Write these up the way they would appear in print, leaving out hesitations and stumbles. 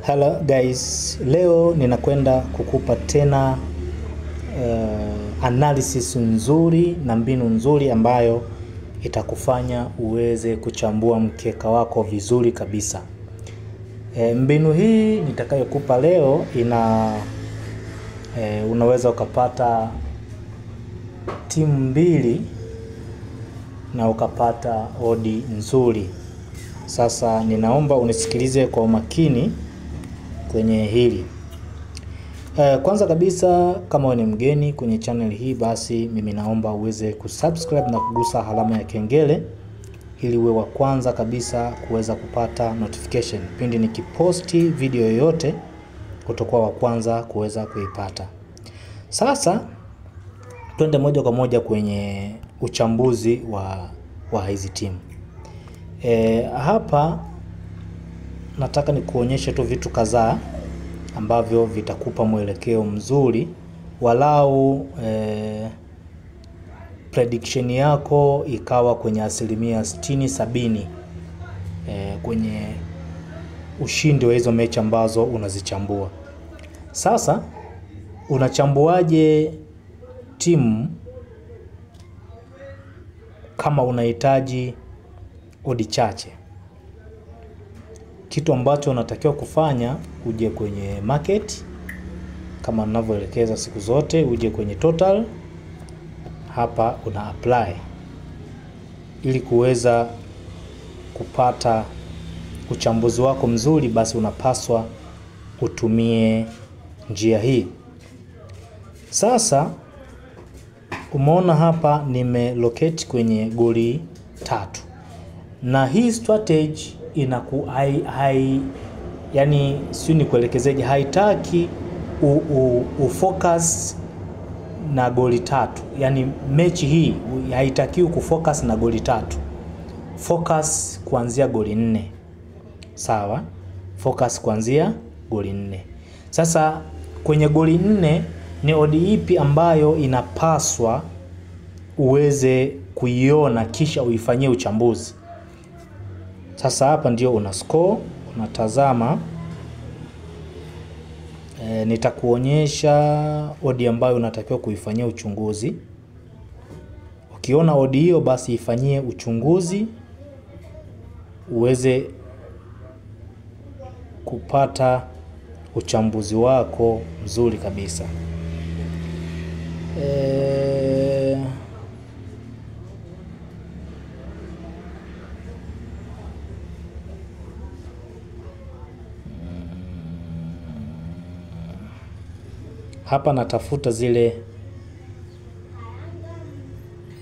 Hello guys, leo ninakwenda kukupa tena analysis nzuri na mbinu nzuri ambayo itakufanya uweze kuchambua mkeka wako vizuri kabisa. Mbinu hii nitakayokupa leo unaweza ukapata timu mbili na ukapata odi nzuri. Sasa ninaomba unisikilize kwa umakini kwenye hili. Kwanza kabisa, kama wewe ni mgeni kwenye channel hii, basi mimi naomba uweze kusubscribe na kugusa alama ya kengele ili uwe wa kwanza kabisa kuweza kupata notification pindi nikiposti video yoyote, utakuwa wa kwanza kuweza kuipata. Sasa twende moja kwa moja kwenye uchambuzi wa hizi timu. Hapa nataka nikuonyeshe tu vitu kadhaa ambavyo vitakupa mwelekeo mzuri, walau prediction yako ikawa kwenye asilimia 60-70 kwenye ushindi wa hizo mechi ambazo unazichambua. Sasa unachambuaje timu kama unahitaji odi chache? Kitu ambacho unatakiwa kufanya, uje kwenye market kama ninavyoelekeza siku zote, uje kwenye total. Hapa una apply ili kuweza kupata uchambuzi wako mzuri. Basi unapaswa utumie njia hii. Sasa umeona hapa nimelocate kwenye goli 3, na hii strategy yani si ni kuelekezeje, haitaki ufocus na goli 3. Yani mechi hii haitakiwi kufocus na goli 3. Focus kuanzia goli 4. Sawa? Focus kuanzia goli 4. Sasa kwenye goli 4 ni odi ipi ambayo inapaswa uweze kuiona kisha uifanyie uchambuzi? Sasa hapa ndio una score, unatazama. Nitakuonyesha odi ambayo unatakiwa kuifanyia uchunguzi. Ukiona odi hiyo, basi ifanyie uchunguzi uweze kupata uchambuzi wako mzuri kabisa. Hapa natafuta zile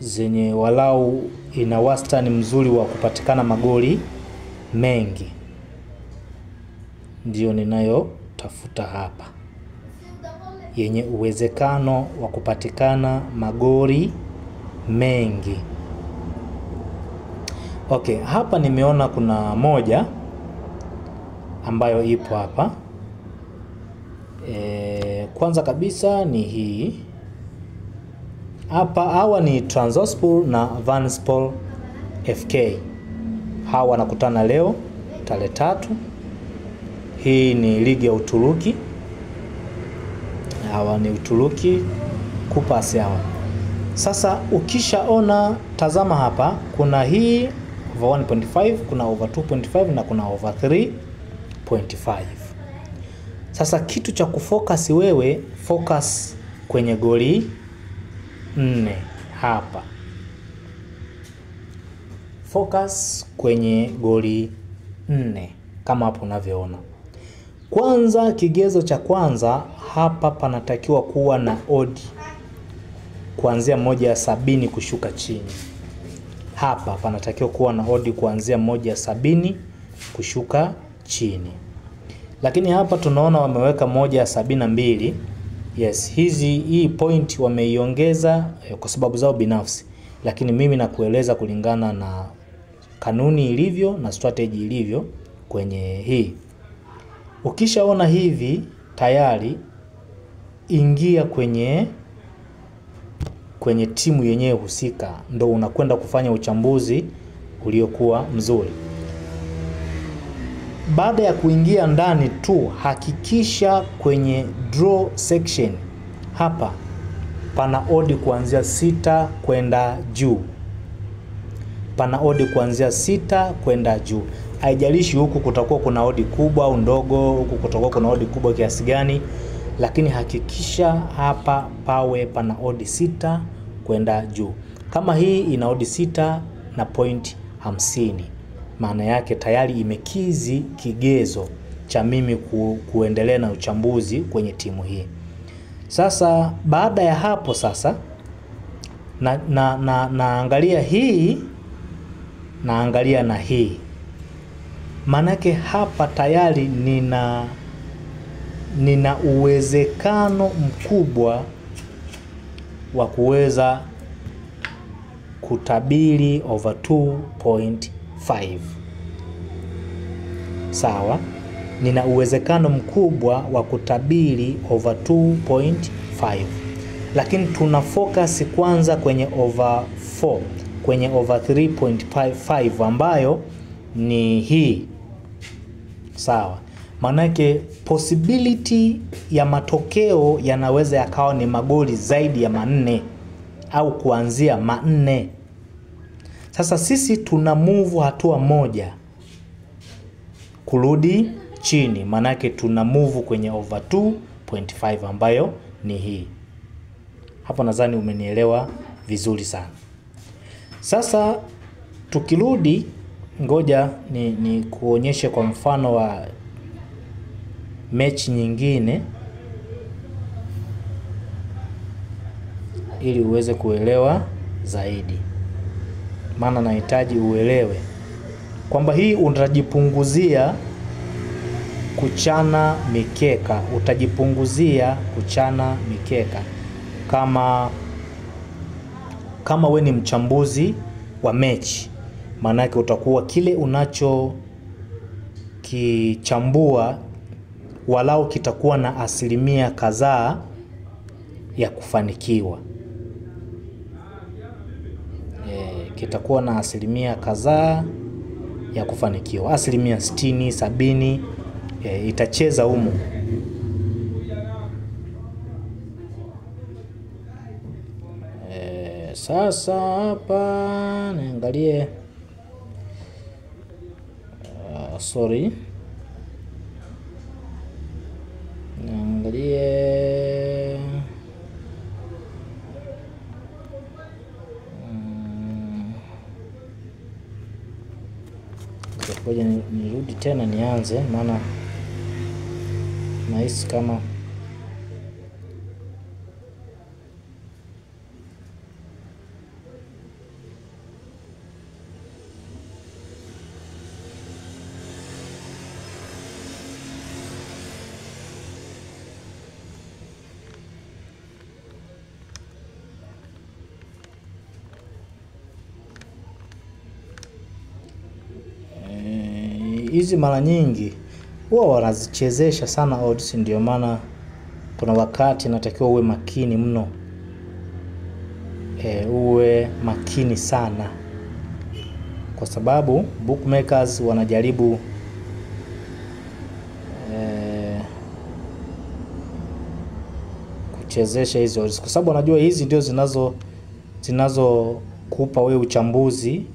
zenye walau ina wastani mzuri wa kupatikana magoli mengi, ndio ninayo tafuta hapa, yenye uwezekano wa kupatikana magoli mengi. Okay, hapa nimeona kuna moja ambayo ipo hapa. Kwanza kabisa ni hii hapa. Hawa ni Trabzonspor na Vanspor FK. Hawa wanakutana leo tarehe 3. Hii ni ligi ya Uturuki. Hawa ni Uturuki Kupasi hawa. Sasa ukishaona, tazama hapa, kuna hii over 1.5, kuna over 2.5 na kuna over 3.5. Sasa kitu cha kufocus wewe, focus kwenye goli 4 hapa. Focus kwenye goli 4 kama hapo unavyoona. Kwanza, kigezo cha kwanza hapa, panatakiwa kuwa na odi kuanzia 170 kushuka chini. Hapa panatakiwa kuwa na odi kuanzia 170 kushuka chini. Lakini hapa tunaona wameweka 172. Yes, hii point wameiongeza kwa sababu zao binafsi, lakini mimi nakueleza kulingana na kanuni ilivyo na strategy ilivyo kwenye hii. Ukishaona hivi tayari, ingia kwenye timu yenyewe husika, ndo unakwenda kufanya uchambuzi uliokuwa mzuri. baada ya kuingia ndani tu, hakikisha kwenye draw section hapa pana odi kuanzia 6 kwenda juu. Pana odi kuanzia 6 kwenda juu. Haijalishi huku kutakuwa kuna odi kubwa au ndogo, huku kutakuwa kuna odi kubwa kiasi gani, lakini hakikisha hapa pawe pana odi 6 kwenda juu. Kama hii ina odi 6 na point 50, maana yake tayari imekizi kigezo cha mimi kuendelea na uchambuzi kwenye timu hii. Sasa baada ya hapo sasa naangalia hii, naangalia na hii. Manake hapa tayari nina uwezekano mkubwa wa kuweza kutabiri over 2.5. Sawa? Nina uwezekano mkubwa wa kutabiri over 2.5. Lakini tuna focus kwanza kwenye over 4, kwenye over 3.5 ambayo ni hii. Sawa? Manake possibility ya matokeo yanaweza yakawa ni magoli zaidi ya 4 au kuanzia 4. Sasa sisi tuna move hatua moja kurudi chini, manake tuna move kwenye over 2.5 ambayo ni hii. Hapo nadhani umenielewa vizuri sana. Sasa tukirudi, ngoja ni kuonyeshe kwa mfano wa mechi nyingine ili uweze kuelewa zaidi. Maana nahitaji uelewe kwamba hii utajipunguzia kuchana mikeka, utajipunguzia kuchana mikeka kama we ni mchambuzi wa mechi. Maanake utakuwa kile unacho kichambua walau kitakuwa na asilimia kadhaa ya kufanikiwa. Kitakuwa na asilimia kadhaa ya kufanikiwa, asilimia 60, 70, itacheza humu. Sasa hapa naangalie naangalie ngoja nirudi tena nianze, maana nahisi kama hizi mara nyingi huwa wanazichezesha sana odds. Ndio maana kuna wakati natakiwa uwe makini mno, uwe makini sana, kwa sababu bookmakers wanajaribu kuchezesha hizi odds, kwa sababu wanajua hizi ndio zinazokupa wewe uchambuzi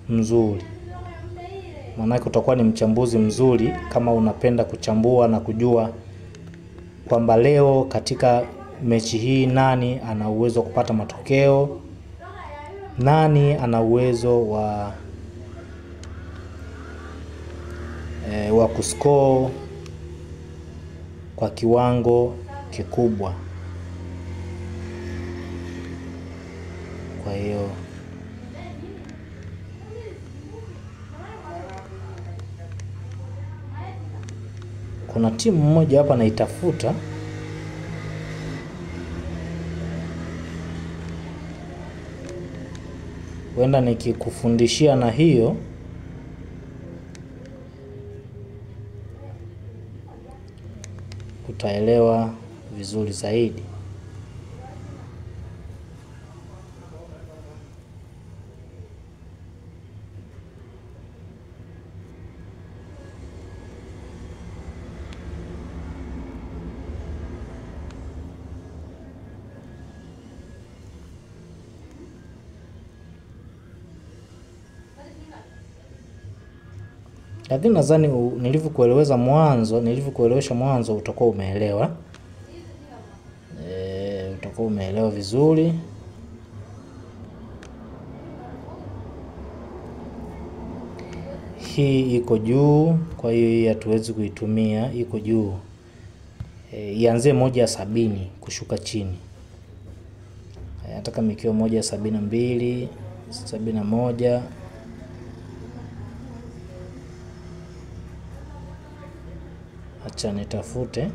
mzuri. Maana utakuwa ni mchambuzi mzuri kama unapenda kuchambua na kujua kwamba leo katika mechi hii nani ana uwezo wa kupata matokeo, nani ana uwezo wa kuscore kwa kiwango kikubwa. Kwa hiyo kuna timu moja hapa naitafuta, wenda nikikufundishia na hiyo utaelewa vizuri zaidi. Lakini nadhani nilivyokuelewesha mwanzo utakuwa umeelewa. Utakuwa umeelewa vizuri. Hii iko juu, kwa hiyo hii hatuwezi kuitumia, iko juu. Ianze 170 kushuka chini. Nataka ikiwa 172, 71. Acha nitafute.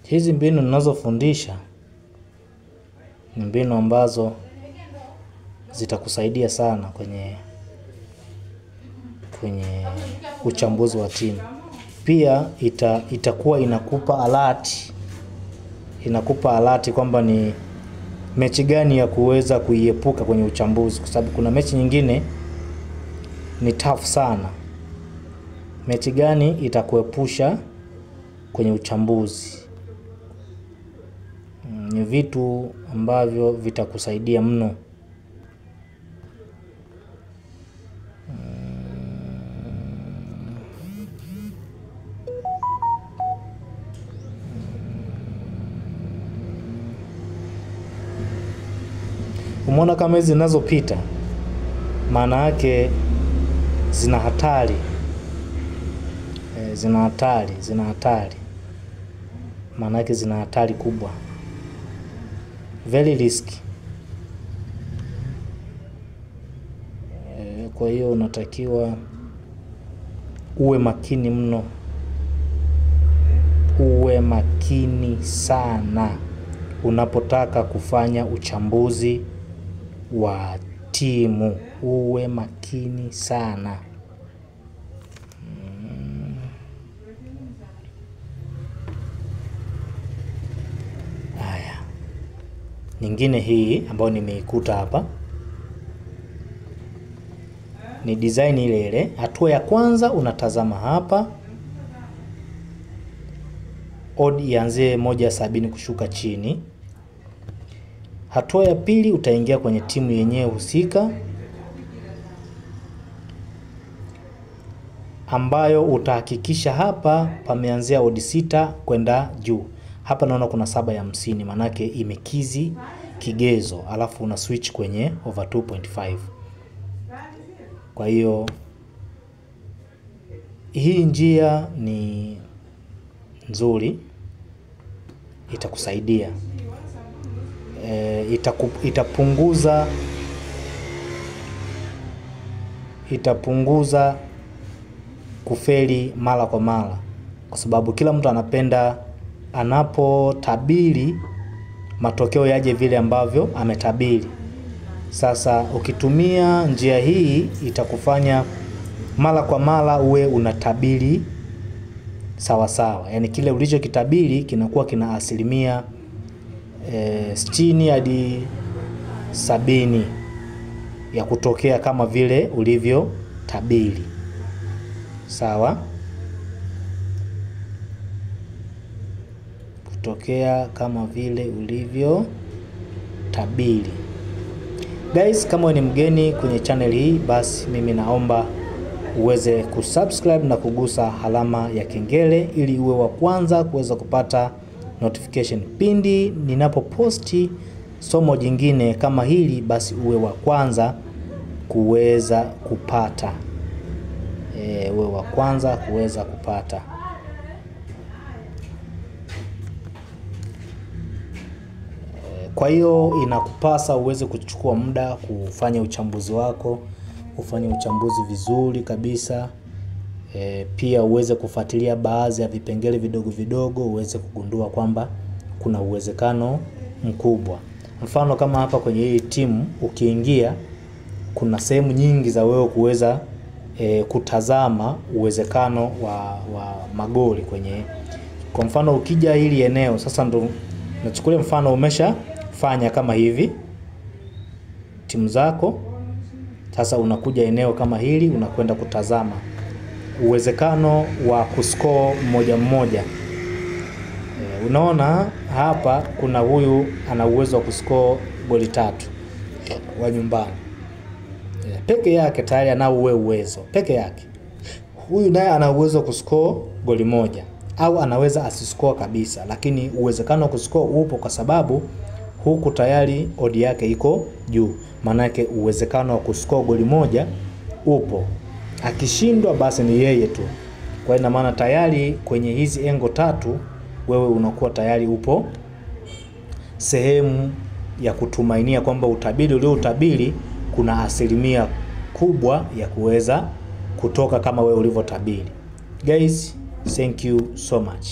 Hizi mbinu ninazofundisha ni mbinu ambazo zitakusaidia sana kwenye uchambuzi wa timu. Pia itakuwa inakupa alert kwamba ni mechi gani ya kuweza kuiepuka kwenye uchambuzi, kwa sababu kuna mechi nyingine ni tough sana. Mechi gani itakuepusha kwenye uchambuzi. Ni vitu ambavyo vitakusaidia mno. Umeona kama hizi zinazopita, maana yake zina hatari. Zina hatari. Maana yake zina hatari kubwa. Very risky. Kwa hiyo unatakiwa uwe makini mno. Uwe makini sana unapotaka kufanya uchambuzi wa timu. Uwe makini sana. Nyingine hii ambayo nimeikuta hapa ni design ile ile. Hatua ya kwanza unatazama hapa, odd ianze 170 kushuka chini. Hatua ya pili utaingia kwenye timu yenyewe husika, ambayo utahakikisha hapa pameanzia odd 6 kwenda juu. Hapa naona kuna 750, manake imekizi kigezo, alafu una switch kwenye over 2.5. Kwa hiyo hii njia ni nzuri, itakusaidia. Itapunguza kufeli mara kwa mara, kwa sababu kila mtu anapenda anapotabiri matokeo yaje vile ambavyo ametabiri. Sasa ukitumia njia hii itakufanya mara kwa mara uwe unatabiri sawa sawa. Yaani kile ulichokitabiri kinakuwa kina 60 hadi 70 ya kutokea kama vile ulivyo tabiri. Sawa? Kutokea kama vile ulivyo tabiri. Guys, kama ni mgeni kwenye channel hii, basi mimi naomba uweze kusubscribe na kugusa alama ya kengele ili uwe wa kwanza kuweza kupata notification pindi ninapoposti somo jingine kama hili, basi uwe wa kwanza kuweza kupata. Uwe wa kwanza kuweza kupata. Kwa hiyo inakupasa uweze kuchukua muda kufanya uchambuzi wako, ufanye uchambuzi vizuri kabisa. Pia uweze kufuatilia baadhi ya vipengele vidogo vidogo, uweze kugundua kwamba kuna uwezekano mkubwa. Mfano kama hapa kwenye hii timu ukiingia, kuna sehemu nyingi za wewe kuweza kutazama uwezekano wa magoli kwenye. Kwa mfano ukija hili eneo, sasa ndo nachukulia mfano umesha fanya kama hivi. timu zako. Sasa unakuja eneo kama hili, unakwenda kutazama uwezekano wa kuscore mmoja mmoja. Unaona hapa kuna huyu ana uwezo wa kuscore goli 3 wa nyumbani. Peke yake tayari anao uwezo peke yake. Huyu naye ana uwezo wa kuscore goli 1 au anaweza asiscore kabisa, lakini uwezekano wa kuscore upo kwa sababu huku tayari odi yake iko juu. Maana yake uwezekano wa kuscore goli 1 upo. Akishindwa basi ni yeye tu. Kwa ina maana tayari kwenye hizi engo 3 wewe unakuwa tayari upo sehemu ya kutumainia kwamba utabiri ule utabiri kuna asilimia kubwa ya kuweza kutoka kama wewe ulivyotabiri. Guys, thank you so much.